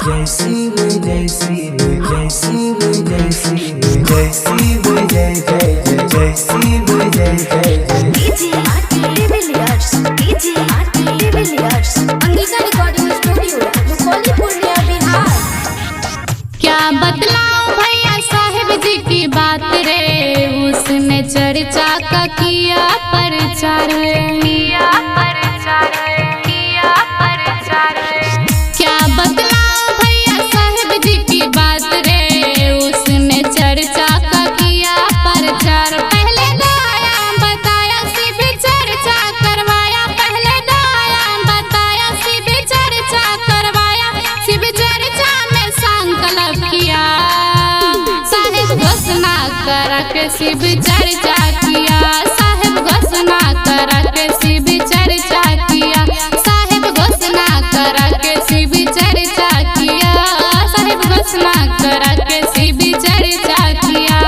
जय शिव जय शिव जय शिव जय शिव जय शिव जय जय जय जय शिव जय जय जय DJ RK Villiers, DJ RK Villiers, Angika recording studio, Rupauli Purnia Bihar. क्या बतलाऊं भैया साहिब जी की बात रे, उसने चर्चा का किया प्रचार किया प्रचार किया प्रचार। क्या बतलाऊं भैया साहिब जी की बात रे, उसने चर्चा का किया प्रचार। पहले गाया बताया शिव चर्चा करवाया, पहले गाया बताया शिव चर्चा करवाया, शिव चर्चा में संकल्प किया, साहिब घोषणा करा के शिव चर्चा किया, साहिब घोषणा करा के शिव चर्चा किया, साहिब घोषणा करा के शिव चर्चा किया, साहिब घोषणा करा के शिव चर्चा किया।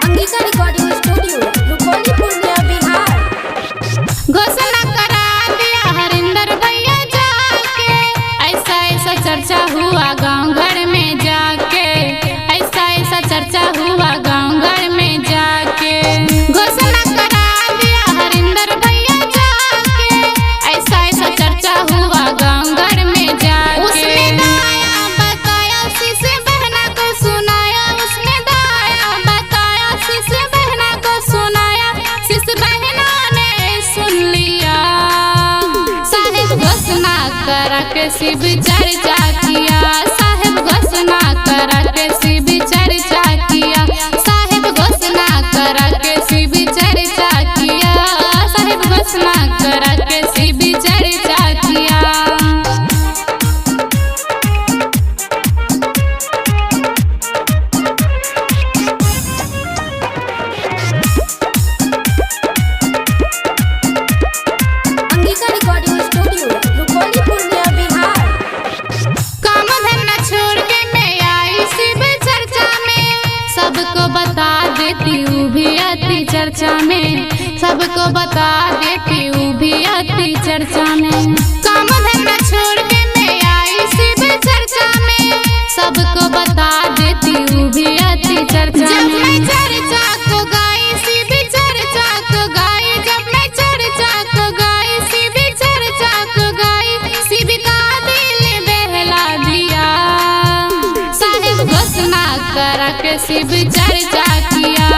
Angika recording studio, Rupauli Purnia Bihar. घोषणा करा दिया हरिंदर भैया जाके, ऐसा ऐसा चर्चा हुआ गांव घर में जाके, ऐसा ऐसा चर्चा हुआ गांव घर में जाके। घोषणा करा दिया हरिंदर भैया जाके, ऐसा ऐसा चर्चा हुआ गांव घर में जाके। उसने गाया बताया शिष्य बहना को सुनाया, उसने गाया बताया शिष्य बहना को सुनाया, शिष्य बहना ने सुन लिया, साहिब घोषणा करा के शिव चर्चा किया, साहिब घोषणा करा के शिव चर्चा किया, साहिब घोषणा करा के शिव चर्चा किया, साहिब घोषणा करा के शिव चर्चा किया। Angika recording studio, Rupauli Purnia Bihar. काम धंधा छोड़ के मैं आई शिव चर्चा में, सबको बता देती हूँ भी आती चर्चा में, सबको बता देती हूँ भी आती चर्चा में। काम धंधा छोड़ के मैं आई शिव चर्चा में, सबको बता देती हूँ भी आती चर्चा में। जब मैं चर्चा को गाई शिव चर्चा को गाई, जब मैं चर्चा को गाई शिव चर्चा को गाई, शिव का दिल बहला दिया, साहिब घोषणा करा के शिव चर्चा किया,